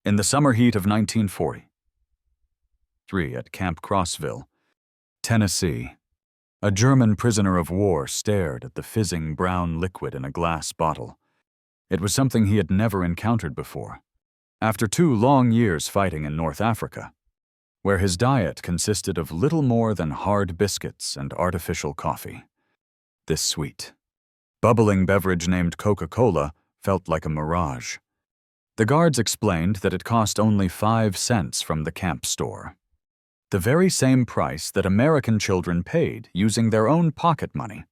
In the summer heat of 1943, at Camp Crossville, Tennessee, a German prisoner of war stared at the fizzing brown liquid in a glass bottle. It was something he had never encountered before. After 2 long years fighting in North Africa, where his diet consisted of little more than hard biscuits and artificial coffee, this sweet, bubbling beverage named Coca-Cola felt like a mirage. The guards explained that it cost only 5 cents from the camp store, the very same price that American children paid using their own pocket money.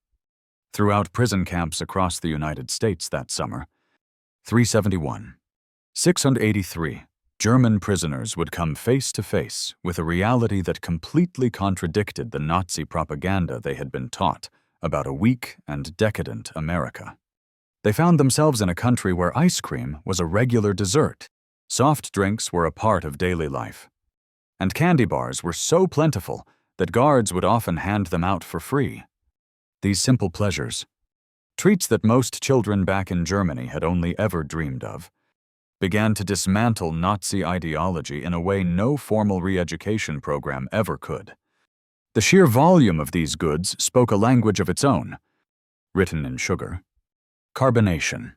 Throughout prison camps across the United States that summer, 371, 683 German prisoners would come face to face with a reality that completely contradicted the Nazi propaganda they had been taught about a weak and decadent America. They found themselves in a country where ice cream was a regular dessert, soft drinks were a part of daily life, and candy bars were so plentiful that guards would often hand them out for free. These simple pleasures, treats that most children back in Germany had only ever dreamed of, began to dismantle Nazi ideology in a way no formal re-education program ever could. The sheer volume of these goods spoke a language of its own, written in sugar, carbonation,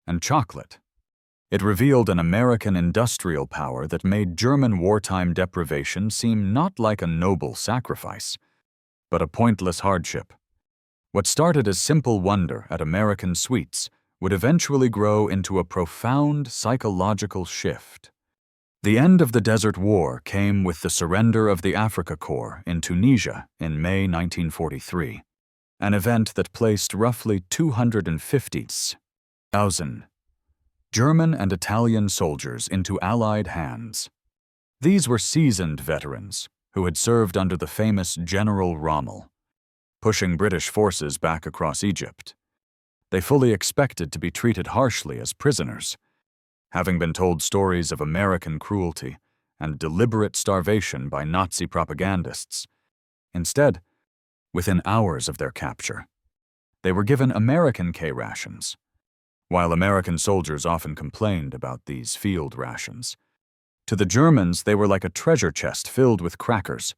and chocolate. It revealed an American industrial power that made German wartime deprivation seem not like a noble sacrifice, but a pointless hardship. What started as simple wonder at American sweets would eventually grow into a profound psychological shift. The end of the Desert War came with the surrender of the Afrika Korps in Tunisia in May 1943, an event that placed roughly 250,000 German and Italian soldiers into Allied hands. These were seasoned veterans who had served under the famous General Rommel, pushing British forces back across Egypt. They fully expected to be treated harshly as prisoners, having been told stories of American cruelty and deliberate starvation by Nazi propagandists. Instead, within hours of their capture, they were given American K rations. While American soldiers often complained about these field rations, to the Germans they were like a treasure chest filled with crackers,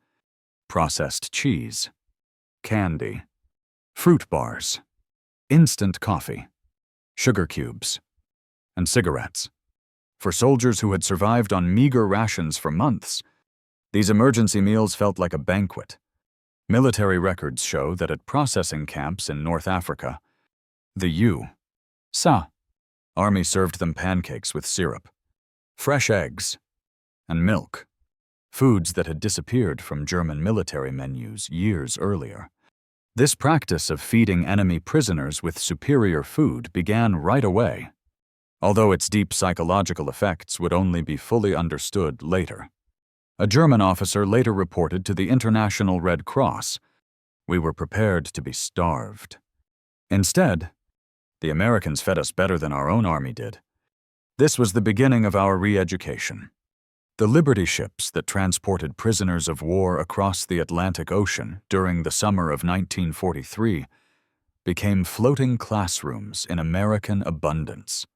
processed cheese, candy, fruit bars, instant coffee, sugar cubes, and cigarettes. For soldiers who had survived on meager rations for months, these emergency meals felt like a banquet. Military records show that at processing camps in North Africa, the U.S. Army served them pancakes with syrup, fresh eggs, and milk, foods that had disappeared from German military menus years earlier. This practice of feeding enemy prisoners with superior food began right away, although its deep psychological effects would only be fully understood later. A German officer later reported to the International Red Cross, "We were prepared to be starved. Instead, the Americans fed us better than our own army did." This was the beginning of our re-education. The Liberty ships that transported prisoners of war across the Atlantic Ocean during the summer of 1943 became floating classrooms in American abundance.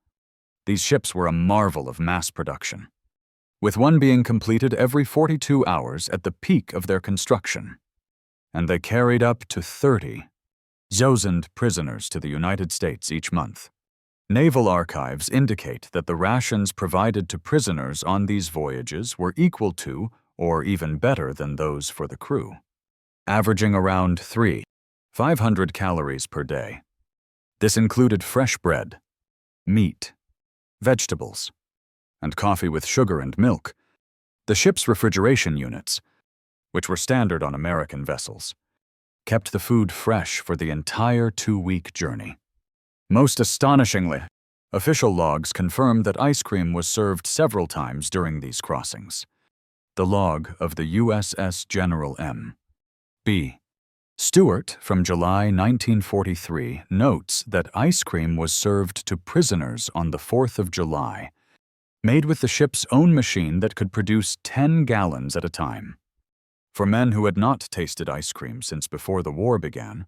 These ships were a marvel of mass production, with one being completed every 42 hours at the peak of their construction, and they carried up to 30,000 prisoners to the United States each month. Naval archives indicate that the rations provided to prisoners on these voyages were equal to, or even better than those for the crew, averaging around 500 calories per day. This included fresh bread, meat, vegetables, and coffee with sugar and milk. The ship's refrigeration units, which were standard on American vessels, kept the food fresh for the entire 2-week journey. Most astonishingly, official logs confirm that ice cream was served several times during these crossings. The log of the USS General M.B. Stewart from July 1943 notes that ice cream was served to prisoners on the 4th of July, made with the ship's own machine that could produce 10 gallons at a time. For men who had not tasted ice cream since before the war began,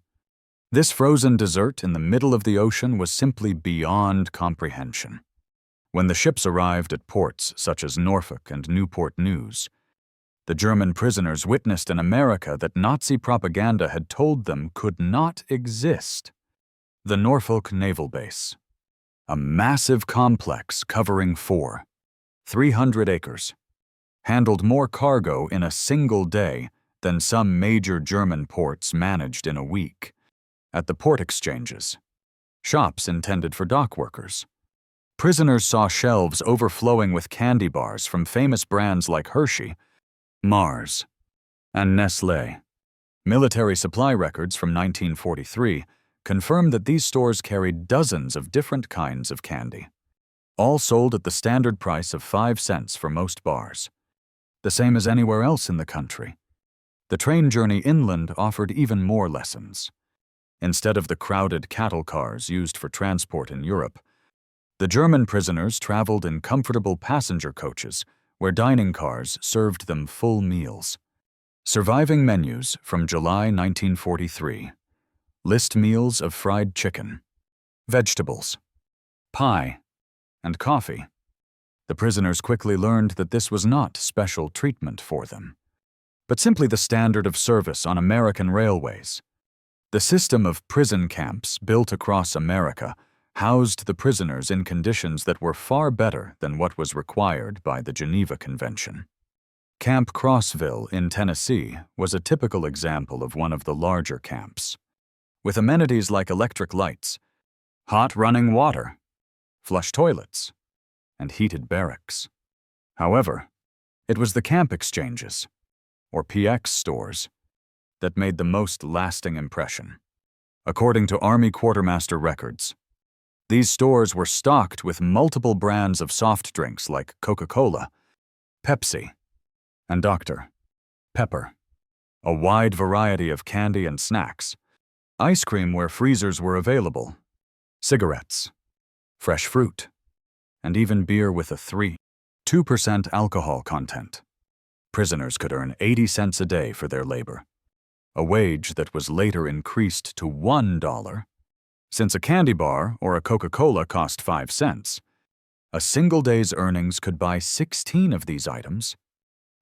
this frozen dessert in the middle of the ocean was simply beyond comprehension. When the ships arrived at ports such as Norfolk and Newport News, the German prisoners witnessed an America that Nazi propaganda had told them could not exist. The Norfolk Naval Base, a massive complex covering 300 acres, handled more cargo in a single day than some major German ports managed in a week. At the port exchanges, shops intended for dock workers, prisoners saw shelves overflowing with candy bars from famous brands like Hershey, Mars, and Nestlé. Military supply records from 1943 confirmed that these stores carried dozens of different kinds of candy, all sold at the standard price of 5 cents for most bars, the same as anywhere else in the country. The train journey inland offered even more lessons. Instead of the crowded cattle cars used for transport in Europe, the German prisoners traveled in comfortable passenger coaches where dining cars served them full meals. Surviving menus from July 1943 list meals of fried chicken, vegetables, pie, and coffee. The prisoners quickly learned that this was not special treatment for them, but simply the standard of service on American railways. The system of prison camps built across America housed the prisoners in conditions that were far better than what was required by the Geneva Convention. Camp Crossville in Tennessee was a typical example of one of the larger camps, with amenities like electric lights, hot running water, flush toilets, and heated barracks. However, it was the camp exchanges, or PX stores, that made the most lasting impression. According to Army Quartermaster records, these stores were stocked with multiple brands of soft drinks like Coca-Cola, Pepsi, and Dr. Pepper, a wide variety of candy and snacks, ice cream where freezers were available, cigarettes, fresh fruit, and even beer with a 2% alcohol content. Prisoners could earn 80 cents a day for their labor, a wage that was later increased to $1. Since a candy bar or a Coca-Cola cost 5 cents, a single day's earnings could buy 16 of these items.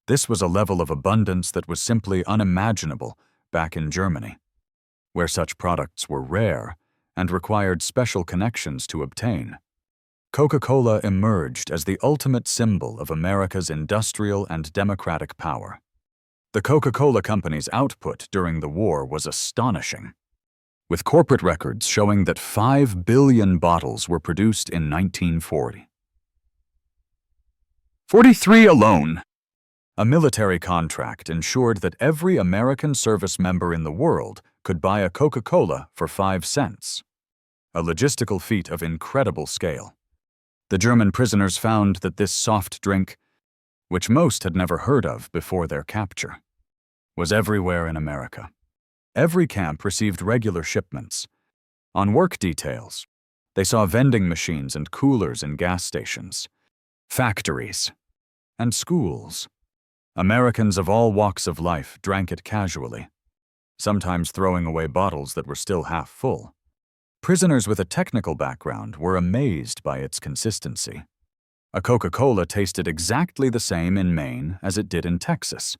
This was a level of abundance that was simply unimaginable back in Germany, where such products were rare and required special connections to obtain. Coca-Cola emerged as the ultimate symbol of America's industrial and democratic power. The Coca-Cola Company's output during the war was astonishing, with corporate records showing that 5 billion bottles were produced in 1940. 43 alone. A military contract ensured that every American service member in the world could buy a Coca-Cola for 5 cents, a logistical feat of incredible scale. The German prisoners found that this soft drink, which most had never heard of before their capture, was everywhere in America. Every camp received regular shipments. On work details, they saw vending machines and coolers in gas stations, factories, and schools. Americans of all walks of life drank it casually, sometimes throwing away bottles that were still half full. Prisoners with a technical background were amazed by its consistency. A Coca-Cola tasted exactly the same in Maine as it did in Texas,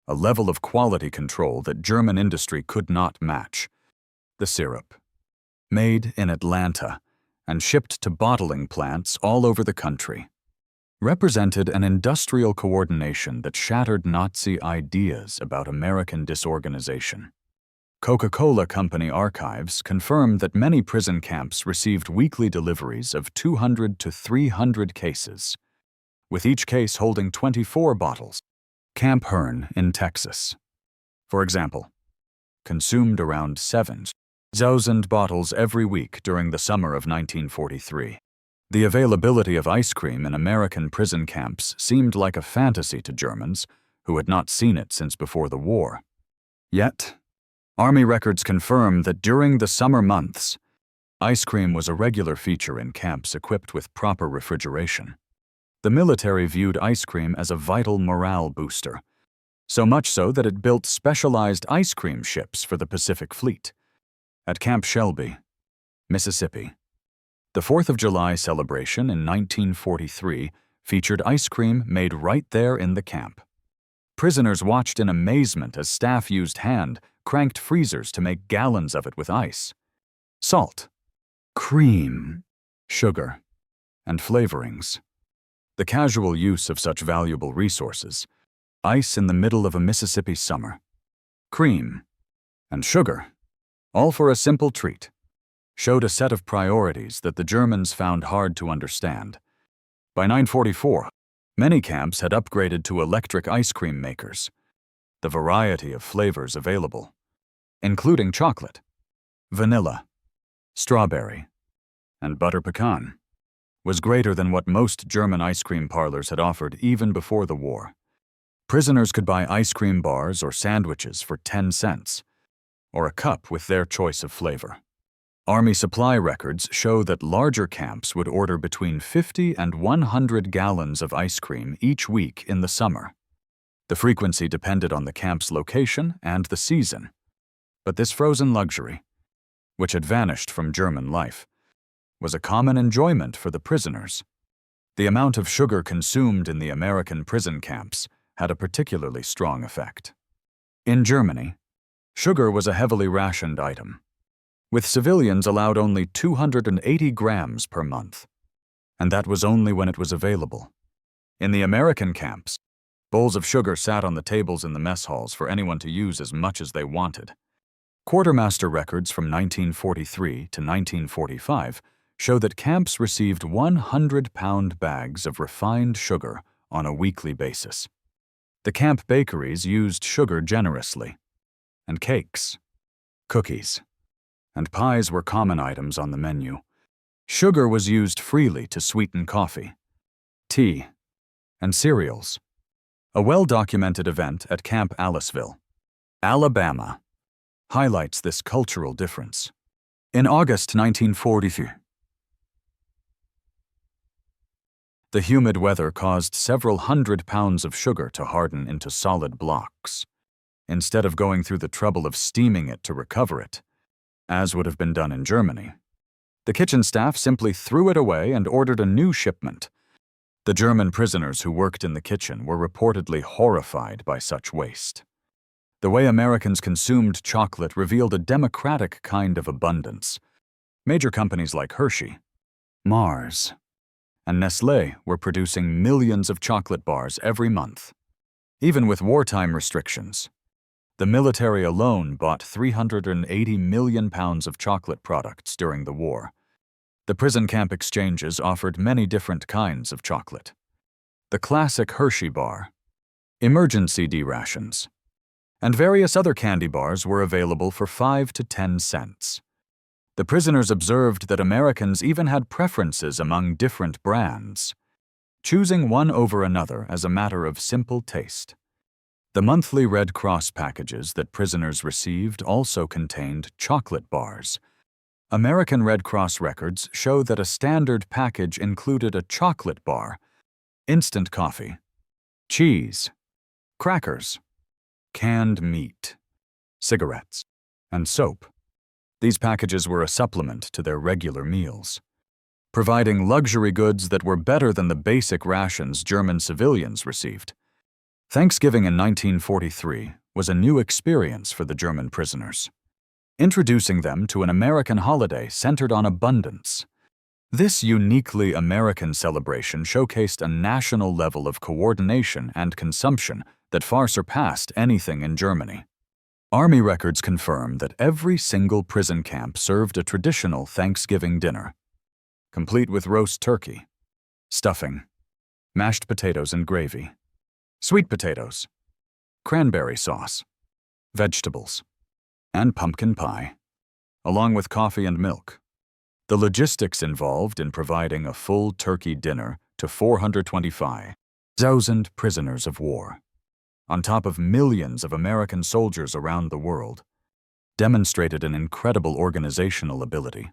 a level of quality control that German industry could not match. The syrup, made in Atlanta and shipped to bottling plants all over the country, represented an industrial coordination that shattered Nazi ideas about American disorganization. Coca-Cola Company archives confirm that many prison camps received weekly deliveries of 200 to 300 cases, with each case holding 24 bottles. Camp Hearn in Texas, for example, consumed around 7,000 bottles every week during the summer of 1943. The availability of ice cream in American prison camps seemed like a fantasy to Germans who had not seen it since before the war. Yet, Army records confirm that during the summer months, ice cream was a regular feature in camps equipped with proper refrigeration. The military viewed ice cream as a vital morale booster, so much so that it built specialized ice cream ships for the Pacific Fleet. At Camp Shelby, Mississippi, The 4th of July celebration in 1943 featured ice cream made right there in the camp. Prisoners watched in amazement as staff used hand-cranked freezers to make gallons of it with ice, salt, cream, sugar, and flavorings. The casual use of such valuable resources, ice in the middle of a Mississippi summer, cream, and sugar, all for a simple treat, showed a set of priorities that the Germans found hard to understand. By 944, many camps had upgraded to electric ice cream makers. The variety of flavors available, including chocolate, vanilla, strawberry, and butter pecan, was greater than what most German ice cream parlors had offered even before the war. Prisoners could buy ice cream bars or sandwiches for 10 cents, or a cup with their choice of flavor. Army supply records show that larger camps would order between 50 and 100 gallons of ice cream each week in the summer. The frequency depended on the camp's location and the season. But this frozen luxury, which had vanished from German life, was a common enjoyment for the prisoners. The amount of sugar consumed in the American prison camps had a particularly strong effect. In Germany, sugar was a heavily rationed item, with civilians allowed only 280 grams per month, and that was only when it was available. In the American camps, bowls of sugar sat on the tables in the mess halls for anyone to use as much as they wanted. Quartermaster records from 1943 to 1945 show that camps received 100-pound bags of refined sugar on a weekly basis. The camp bakeries used sugar generously, and cakes, cookies, and pies were common items on the menu. Sugar was used freely to sweeten coffee, tea, and cereals. A well-documented event at Camp Aliceville, Alabama, highlights this cultural difference. In August 1943, the humid weather caused several hundred pounds of sugar to harden into solid blocks. Instead of going through the trouble of steaming it to recover it, as would have been done in Germany, the kitchen staff simply threw it away and ordered a new shipment. The German prisoners who worked in the kitchen were reportedly horrified by such waste. The way Americans consumed chocolate revealed a democratic kind of abundance. Major companies like Hershey, Mars, and Nestlé were producing millions of chocolate bars every month. Even with wartime restrictions, the military alone bought 380 million pounds of chocolate products during the war. The prison camp exchanges offered many different kinds of chocolate. The classic Hershey bar, emergency D-rations, and various other candy bars were available for 5 to 10 cents. The prisoners observed that Americans even had preferences among different brands, choosing one over another as a matter of simple taste. The monthly Red Cross packages that prisoners received also contained chocolate bars. American Red Cross records show that a standard package included a chocolate bar, instant coffee, cheese, crackers, canned meat, cigarettes, and soap. These packages were a supplement to their regular meals, providing luxury goods that were better than the basic rations German civilians received. Thanksgiving in 1943 was a new experience for the German prisoners, introducing them to an American holiday centered on abundance. This uniquely American celebration showcased a national level of coordination and consumption that far surpassed anything in Germany. Army records confirm that every single prison camp served a traditional Thanksgiving dinner, complete with roast turkey, stuffing, mashed potatoes and gravy, sweet potatoes, cranberry sauce, vegetables, and pumpkin pie, along with coffee and milk. The logistics involved in providing a full turkey dinner to 425,000 prisoners of war, on top of millions of American soldiers around the world, demonstrated an incredible organizational ability.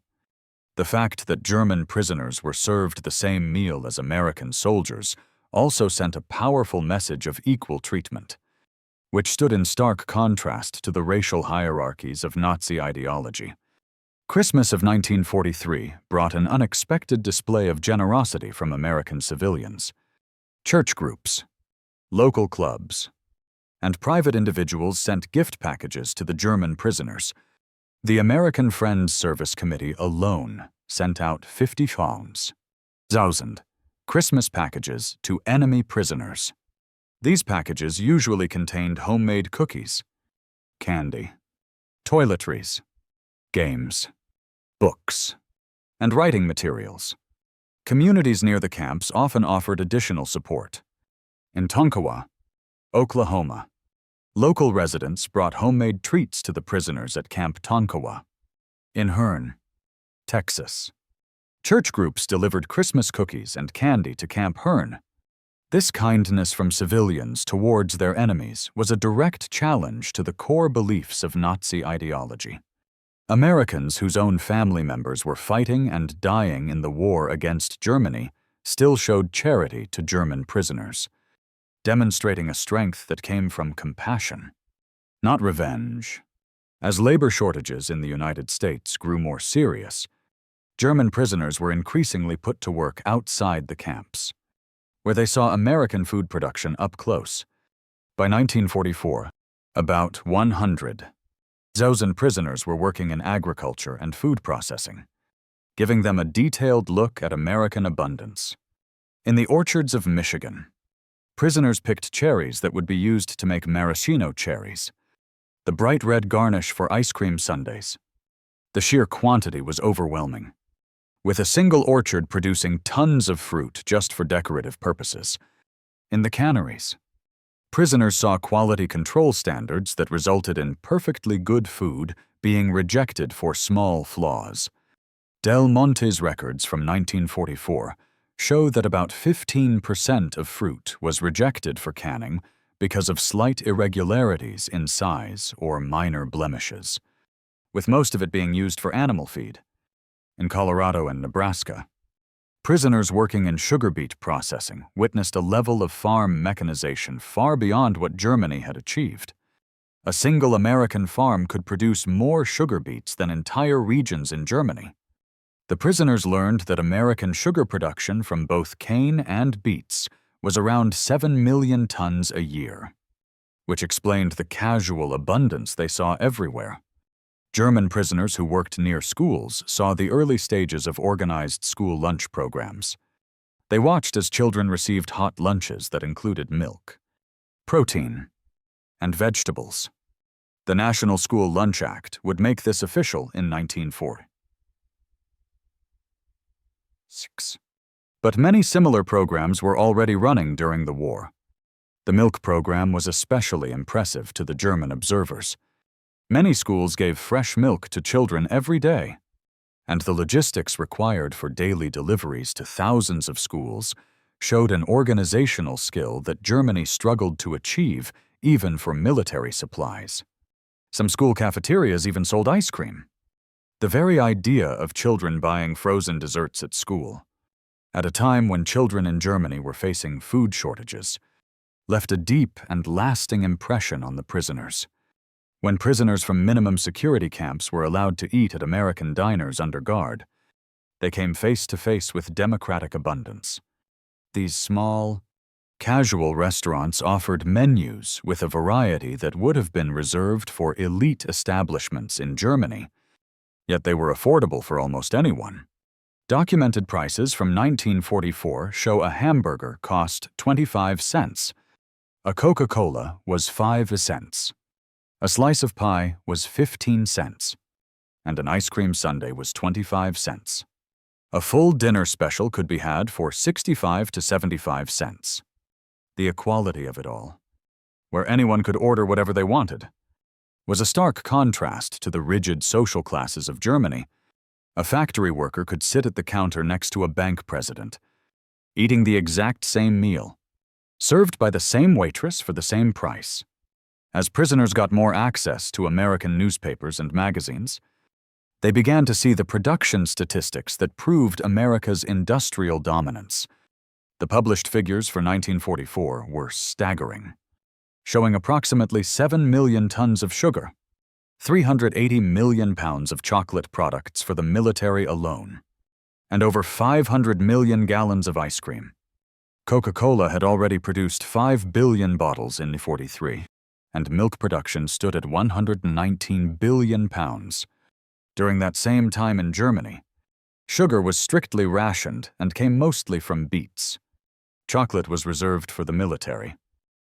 The fact that German prisoners were served the same meal as American soldiers also sent a powerful message of equal treatment, which stood in stark contrast to the racial hierarchies of Nazi ideology. Christmas of 1943 brought an unexpected display of generosity from American civilians. Church groups, local clubs, and private individuals sent gift packages to the German prisoners. The American Friends Service Committee alone sent out 50 POWs, 1,000 Christmas packages to enemy prisoners. These packages usually contained homemade cookies, candy, toiletries, games, books, and writing materials. Communities near the camps often offered additional support. In Tonkawa, Oklahoma, local residents brought homemade treats to the prisoners at Camp Tonkawa. In Hearne, Texas, church groups delivered Christmas cookies and candy to Camp Hearne. This kindness from civilians towards their enemies was a direct challenge to the core beliefs of Nazi ideology. Americans whose own family members were fighting and dying in the war against Germany still showed charity to German prisoners, demonstrating a strength that came from compassion, not revenge. As labor shortages in the United States grew more serious, German prisoners were increasingly put to work outside the camps, where they saw American food production up close. By 1944, about 100,000 prisoners were working in agriculture and food processing, giving them a detailed look at American abundance. In the orchards of Michigan, prisoners picked cherries that would be used to make maraschino cherries, the bright red garnish for ice cream sundaes. The sheer quantity was overwhelming, with a single orchard producing tons of fruit just for decorative purposes. In the canneries, prisoners saw quality control standards that resulted in perfectly good food being rejected for small flaws. Del Monte's records from 1944 show that about 15% of fruit was rejected for canning because of slight irregularities in size or minor blemishes, with most of it being used for animal feed. In Colorado and Nebraska, prisoners working in sugar beet processing witnessed a level of farm mechanization far beyond what Germany had achieved. A single American farm could produce more sugar beets than entire regions in Germany. The prisoners learned that American sugar production from both cane and beets was around 7 million tons a year, which explained the casual abundance they saw everywhere. German prisoners who worked near schools saw the early stages of organized school lunch programs. They watched as children received hot lunches that included milk, protein, and vegetables. The National School Lunch Act would make this official in 1946. But many similar programs were already running during the war. The milk program was especially impressive to the German observers. Many schools gave fresh milk to children every day, and the logistics required for daily deliveries to thousands of schools showed an organizational skill that Germany struggled to achieve even for military supplies. Some school cafeterias even sold ice cream. The very idea of children buying frozen desserts at school, at a time when children in Germany were facing food shortages, left a deep and lasting impression on the prisoners. When prisoners from minimum security camps were allowed to eat at American diners under guard, they came face to face with democratic abundance. These small, casual restaurants offered menus with a variety that would have been reserved for elite establishments in Germany, yet they were affordable for almost anyone. Documented prices from 1944 show a hamburger cost 25 cents, a Coca-Cola was 5 cents. A slice of pie was 15 cents, and an ice cream sundae was 25 cents. A full dinner special could be had for 65 to 75 cents. The equality of it all, where anyone could order whatever they wanted, was a stark contrast to the rigid social classes of Germany. A factory worker could sit at the counter next to a bank president, eating the exact same meal, served by the same waitress for the same price. As prisoners got more access to American newspapers and magazines, they began to see the production statistics that proved America's industrial dominance. The published figures for 1944 were staggering, showing approximately 7 million tons of sugar, 380 million pounds of chocolate products for the military alone, and over 500 million gallons of ice cream. Coca-Cola had already produced 5 billion bottles in 1943, and milk production stood at 119 billion pounds. During that same time in Germany, sugar was strictly rationed and came mostly from beets. Chocolate was reserved for the military.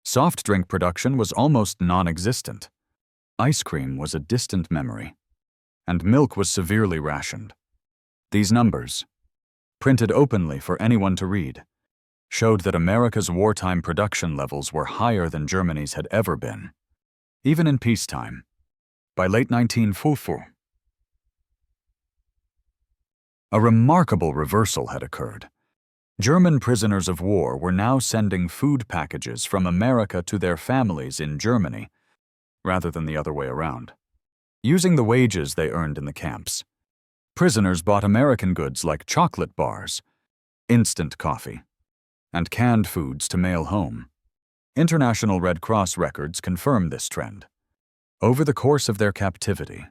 Soft drink production was almost non-existent. Ice cream was a distant memory, and milk was severely rationed. These numbers, printed openly for anyone to read, showed that America's wartime production levels were higher than Germany's had ever been, even in peacetime. By late 1944, a remarkable reversal had occurred. German prisoners of war were now sending food packages from America to their families in Germany, rather than the other way around. Using the wages they earned in the camps, prisoners bought American goods like chocolate bars, instant coffee, and canned foods to mail home. International Red Cross records confirm this trend. Over the course of their captivity,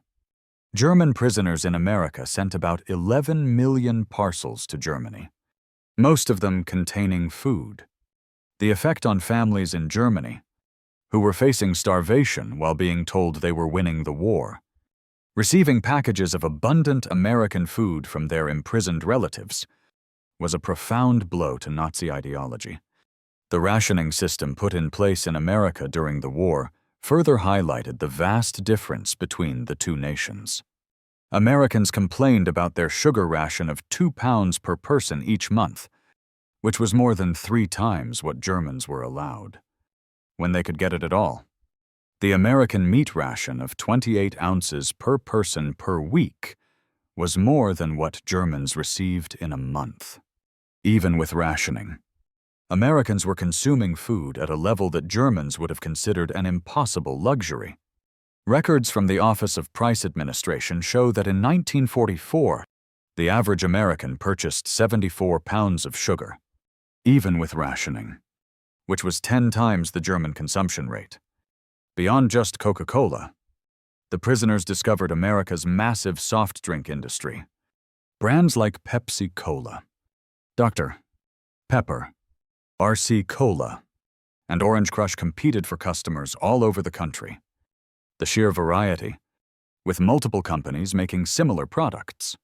German prisoners in America sent about 11 million parcels to Germany, most of them containing food. The effect on families in Germany, who were facing starvation while being told they were winning the war, receiving packages of abundant American food from their imprisoned relatives, was a profound blow to Nazi ideology. The rationing system put in place in America during the war further highlighted the vast difference between the two nations. Americans complained about their sugar ration of 2 pounds per person each month, which was more than 3 times what Germans were allowed, when they could get it at all. The American meat ration of 28 ounces per person per week was more than what Germans received in a month. Even with rationing, Americans were consuming food at a level that Germans would have considered an impossible luxury. Records from the Office of Price Administration show that in 1944, the average American purchased 74 pounds of sugar, even with rationing, which was 10 times the German consumption rate. Beyond just Coca-Cola, the prisoners discovered America's massive soft drink industry. Brands like Pepsi Cola, Dr. Pepper, RC Cola, and Orange Crush competed for customers all over the country. The sheer variety, with multiple companies making similar products,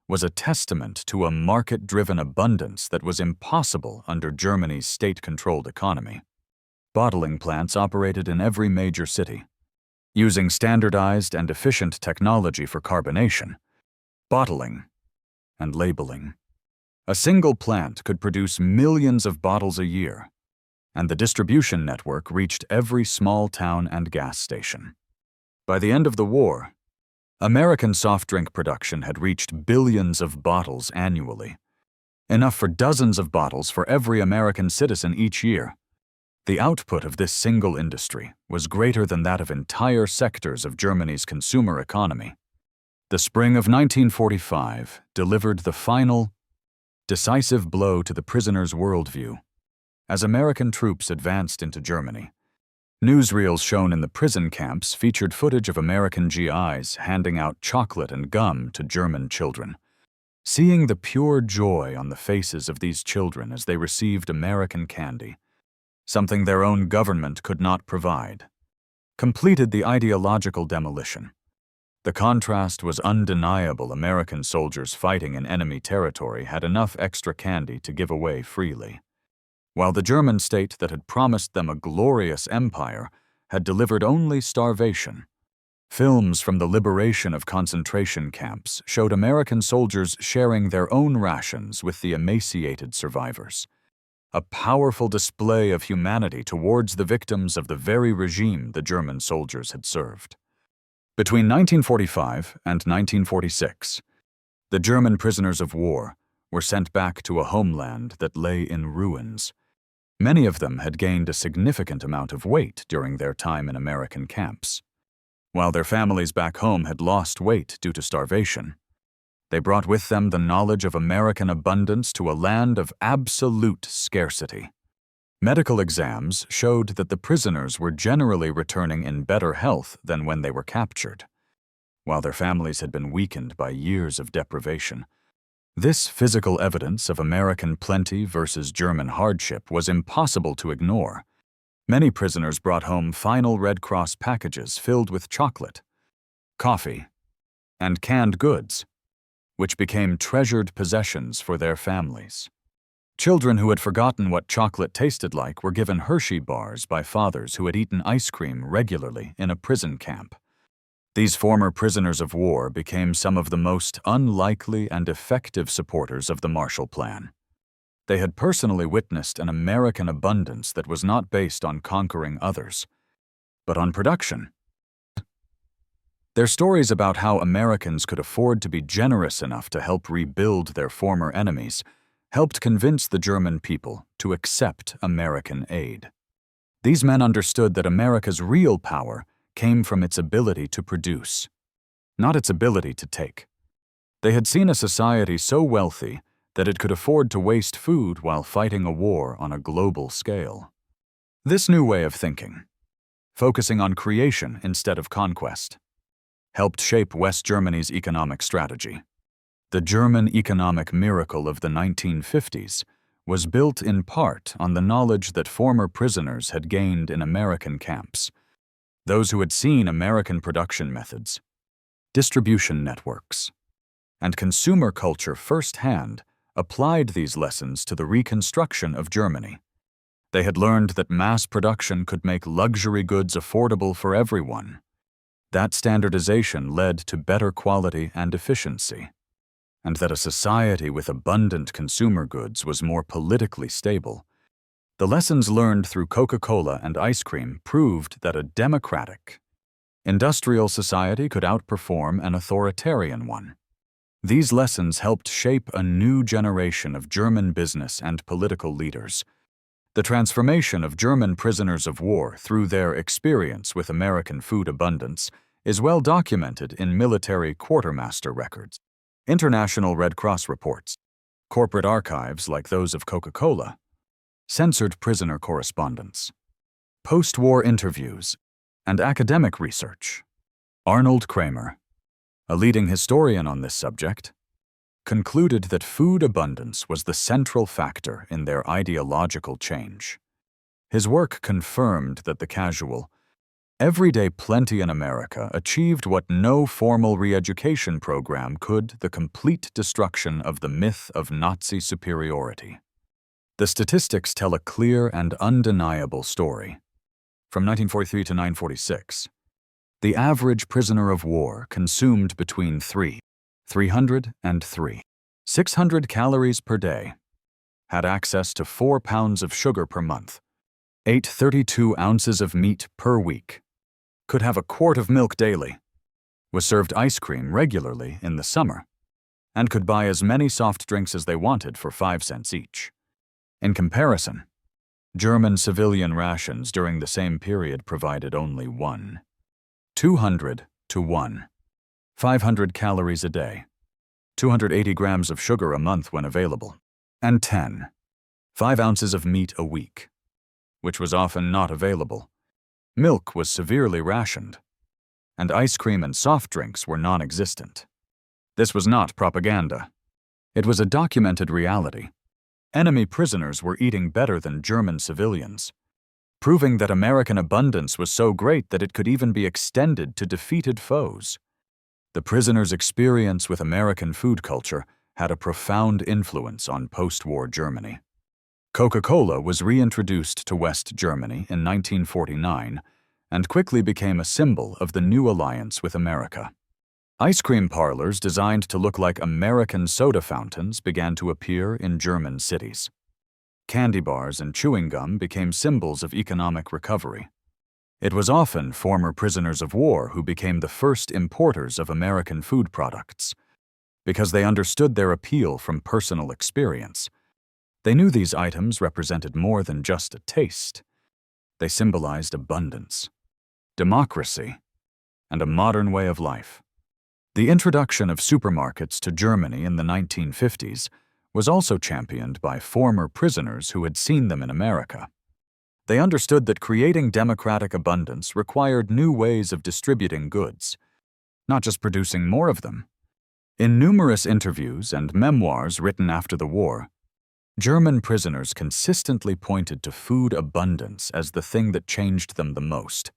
was a testament to a market-driven abundance that was impossible under Germany's state-controlled economy. Bottling plants operated in every major city, using standardized and efficient technology for carbonation, bottling, and labeling. A single plant could produce millions of bottles a year, and the distribution network reached every small town and gas station. By the end of the war, American soft drink production had reached billions of bottles annually, enough for dozens of bottles for every American citizen each year. The output of this single industry was greater than that of entire sectors of Germany's consumer economy. The spring of 1945 delivered the final, decisive blow to the prisoners' worldview. As American troops advanced into Germany, newsreels shown in the prison camps featured footage of American GIs handing out chocolate and gum to German children. Seeing the pure joy on the faces of these children as they received American candy, something their own government could not provide, completed the ideological demolition. The contrast was undeniable. American soldiers fighting in enemy territory had enough extra candy to give away freely, while the German state that had promised them a glorious empire had delivered only starvation. Films from the liberation of concentration camps showed American soldiers sharing their own rations with the emaciated survivors, a powerful display of humanity towards the victims of the very regime the German soldiers had served. Between 1945 and 1946, the German prisoners of war were sent back to a homeland that lay in ruins. Many of them had gained a significant amount of weight during their time in American camps. While their families back home had lost weight due to starvation, they brought with them the knowledge of American abundance to a land of absolute scarcity. Medical exams showed that the prisoners were generally returning in better health than when they were captured, while their families had been weakened by years of deprivation. This physical evidence of American plenty versus German hardship was impossible to ignore. Many prisoners brought home final Red Cross packages filled with chocolate, coffee, and canned goods, which became treasured possessions for their families. Children who had forgotten what chocolate tasted like were given Hershey bars by fathers who had eaten ice cream regularly in a prison camp. These former prisoners of war became some of the most unlikely and effective supporters of the Marshall Plan. They had personally witnessed an American abundance that was not based on conquering others, but on production. Their stories about how Americans could afford to be generous enough to help rebuild their former enemies helped convince the German people to accept American aid. These men understood that America's real power came from its ability to produce, not its ability to take. They had seen a society so wealthy that it could afford to waste food while fighting a war on a global scale. This new way of thinking, focusing on creation instead of conquest, helped shape West Germany's economic strategy. The German economic miracle of the 1950s was built in part on the knowledge that former prisoners had gained in American camps. Those who had seen American production methods, distribution networks, and consumer culture firsthand applied these lessons to the reconstruction of Germany. They had learned that mass production could make luxury goods affordable for everyone. That standardization led to better quality and efficiency, and that a society with abundant consumer goods was more politically stable. The lessons learned through Coca-Cola and ice cream proved that a democratic, industrial society could outperform an authoritarian one. These lessons helped shape a new generation of German business and political leaders. The transformation of German prisoners of war through their experience with American food abundance is well documented in military quartermaster records, international Red Cross reports, corporate archives like those of Coca-Cola, censored prisoner correspondence, post-war interviews, and academic research. Arnold Kramer, a leading historian on this subject, concluded that food abundance was the central factor in their ideological change. His work confirmed that the casual, everyday plenty in America achieved what no formal re-education program could: the complete destruction of the myth of Nazi superiority. The statistics tell a clear and undeniable story. From 1943 to 1946, the average prisoner of war consumed between 300 and 600 calories per day, had access to 4 pounds of sugar per month, ate 32 ounces of meat per week, could have a quart of milk daily, was served ice cream regularly in the summer, and could buy as many soft drinks as they wanted for 5 cents each. In comparison, German civilian rations during the same period provided only 200 to 500 calories a day, 280 grams of sugar a month when available, and 5 ounces of meat a week, which was often not available. Milk was severely rationed, and ice cream and soft drinks were non-existent. This was not propaganda. It was a documented reality. Enemy prisoners were eating better than German civilians, proving that American abundance was so great that it could even be extended to defeated foes. The prisoners' experience with American food culture had a profound influence on post-war Germany. Coca-Cola was reintroduced to West Germany in 1949 and quickly became a symbol of the new alliance with America. Ice cream parlors designed to look like American soda fountains began to appear in German cities. Candy bars and chewing gum became symbols of economic recovery. It was often former prisoners of war who became the first importers of American food products, because they understood their appeal from personal experience. They knew these items represented more than just a taste. They symbolized abundance, democracy, and a modern way of life. The introduction of supermarkets to Germany in the 1950s was also championed by former prisoners who had seen them in America. They understood that creating democratic abundance required new ways of distributing goods, not just producing more of them. In numerous interviews and memoirs written after the war, German prisoners consistently pointed to food abundance as the thing that changed them the most.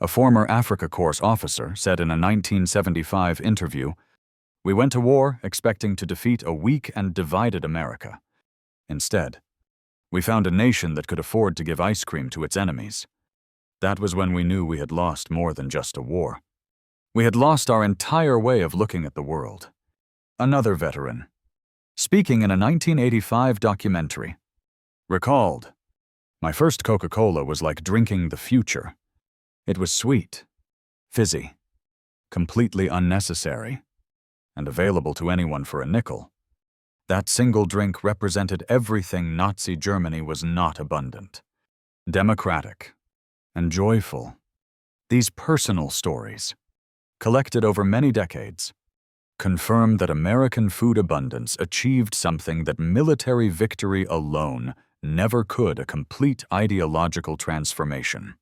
A former Africa Corps officer said in a 1975 interview, "We went to war expecting to defeat a weak and divided America. Instead, we found a nation that could afford to give ice cream to its enemies. That was when we knew we had lost more than just a war. We had lost our entire way of looking at the world." Another veteran, speaking in a 1985 documentary, recalled, "My first Coca-Cola was like drinking the future. It was sweet, fizzy, completely unnecessary, and available to anyone for a nickel. That single drink represented everything Nazi Germany was not abundant. Democratic and joyful. These personal stories, collected over many decades, confirm that American food abundance achieved something that military victory alone never could: a complete ideological transformation.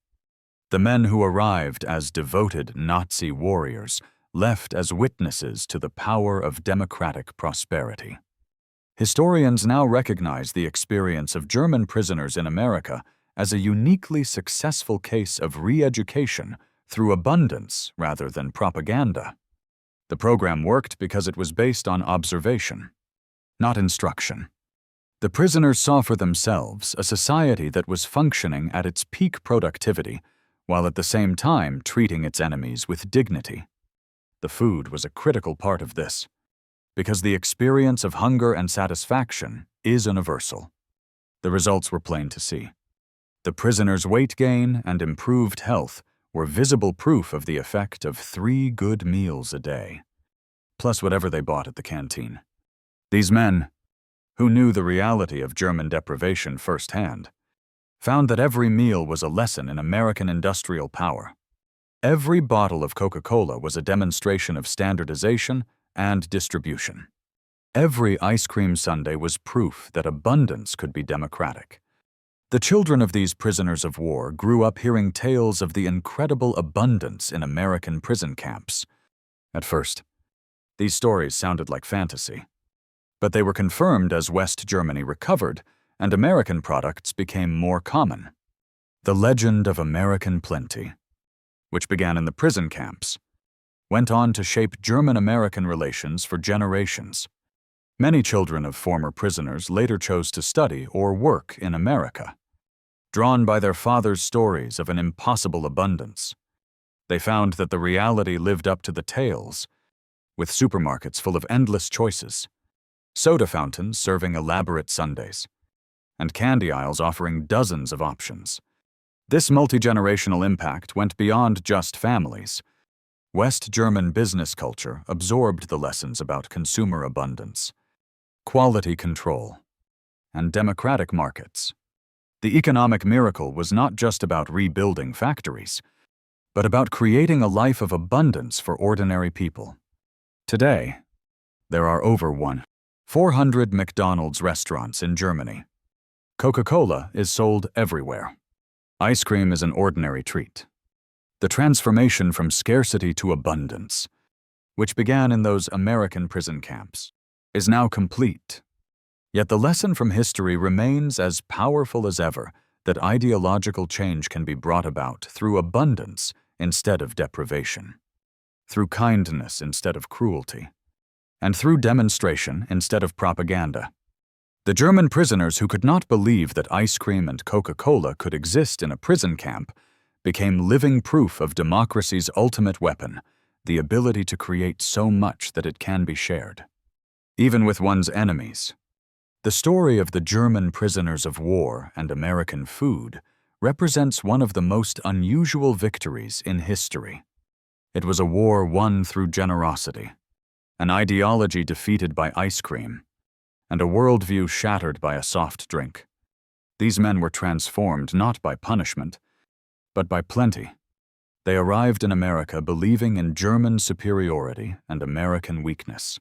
The men who arrived as devoted Nazi warriors left as witnesses to the power of democratic prosperity. Historians now recognize the experience of German prisoners in America as a uniquely successful case of re-education through abundance rather than propaganda. The program worked because it was based on observation, not instruction. The prisoners saw for themselves a society that was functioning at its peak productivity, while at the same time treating its enemies with dignity. The food was a critical part of this, because the experience of hunger and satisfaction is universal. The results were plain to see. The prisoners' weight gain and improved health were visible proof of the effect of 3 good meals a day, plus whatever they bought at the canteen. These men, who knew the reality of German deprivation firsthand, found that every meal was a lesson in American industrial power. Every bottle of Coca-Cola was a demonstration of standardization and distribution. Every ice cream sundae was proof that abundance could be democratic. The children of these prisoners of war grew up hearing tales of the incredible abundance in American prison camps. At first, these stories sounded like fantasy, but they were confirmed as West Germany recovered and American products became more common. The legend of American plenty, which began in the prison camps, went on to shape German-American relations for generations. Many children of former prisoners later chose to study or work in America, drawn by their fathers' stories of an impossible abundance. They found that the reality lived up to the tales, with supermarkets full of endless choices, soda fountains serving elaborate sundaes, and candy aisles offering dozens of options. This multi-generational impact went beyond just families. West German business culture absorbed the lessons about consumer abundance, quality control, and democratic markets. The economic miracle was not just about rebuilding factories, but about creating a life of abundance for ordinary people. Today, there are over 400 McDonald's restaurants in Germany. Coca-Cola is sold everywhere. Ice cream is an ordinary treat. The transformation from scarcity to abundance, which began in those American prison camps, is now complete. Yet the lesson from history remains as powerful as ever, that ideological change can be brought about through abundance instead of deprivation, through kindness instead of cruelty, and through demonstration instead of propaganda. The German prisoners who could not believe that ice cream and Coca-Cola could exist in a prison camp became living proof of democracy's ultimate weapon, the ability to create so much that it can be shared, even with one's enemies. The story of the German prisoners of war and American food represents one of the most unusual victories in history. It was a war won through generosity, an ideology defeated by ice cream, and a worldview shattered by a soft drink. These men were transformed not by punishment, but by plenty. They arrived in America believing in German superiority and American weakness.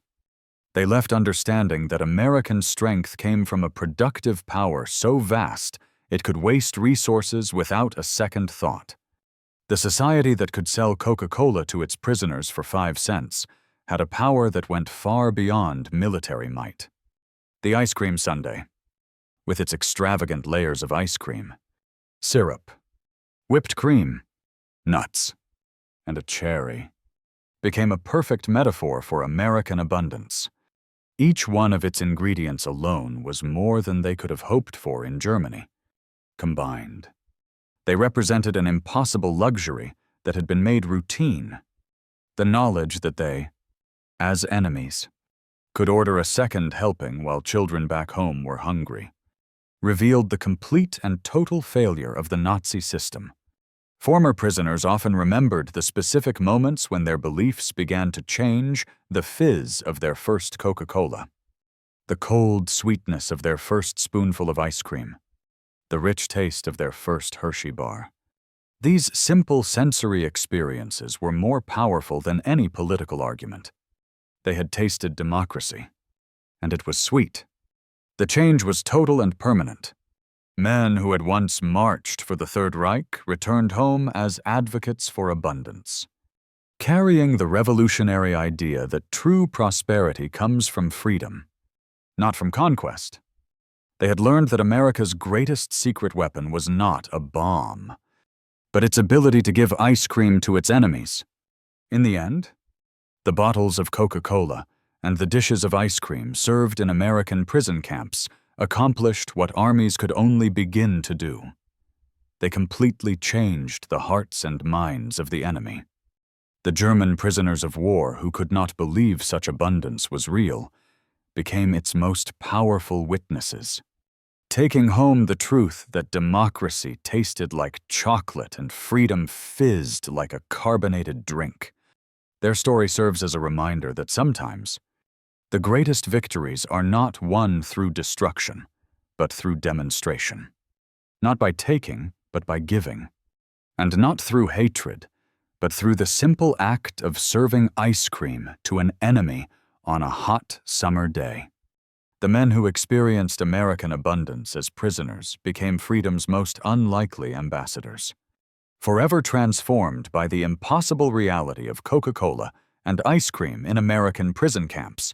They left understanding that American strength came from a productive power so vast It could waste resources without a second thought. The society that could sell Coca-Cola to its prisoners for 5 cents had a power that went far beyond military might. The ice cream sundae, with its extravagant layers of ice cream, syrup, whipped cream, nuts, and a cherry, became a perfect metaphor for American abundance. Each one of its ingredients alone was more than they could have hoped for in Germany. Combined, they represented an impossible luxury that had been made routine. The knowledge that they, as enemies, could order a second helping while children back home were hungry, revealed the complete and total failure of the Nazi system. Former prisoners often remembered the specific moments when their beliefs began to change, the fizz of their first Coca-Cola, the cold sweetness of their first spoonful of ice cream, the rich taste of their first Hershey bar. These simple sensory experiences were more powerful than any political argument. They had tasted democracy, and it was sweet. The change was total and permanent. Men who had once marched for the Third Reich returned home as advocates for abundance, carrying the revolutionary idea that true prosperity comes from freedom, not from conquest. They had learned that America's greatest secret weapon was not a bomb, but its ability to give ice cream to its enemies. In the end, the bottles of Coca-Cola and the dishes of ice cream served in American prison camps accomplished what armies could only begin to do. They completely changed the hearts and minds of the enemy. The German prisoners of war, who could not believe such abundance was real, became its most powerful witnesses, taking home the truth that democracy tasted like chocolate and freedom fizzed like a carbonated drink. Their story serves as a reminder that sometimes the greatest victories are not won through destruction, but through demonstration. Not by taking, but by giving. And not through hatred, but through the simple act of serving ice cream to an enemy on a hot summer day. The men who experienced American abundance as prisoners became freedom's most unlikely ambassadors, forever transformed by the impossible reality of Coca-Cola and ice cream in American prison camps.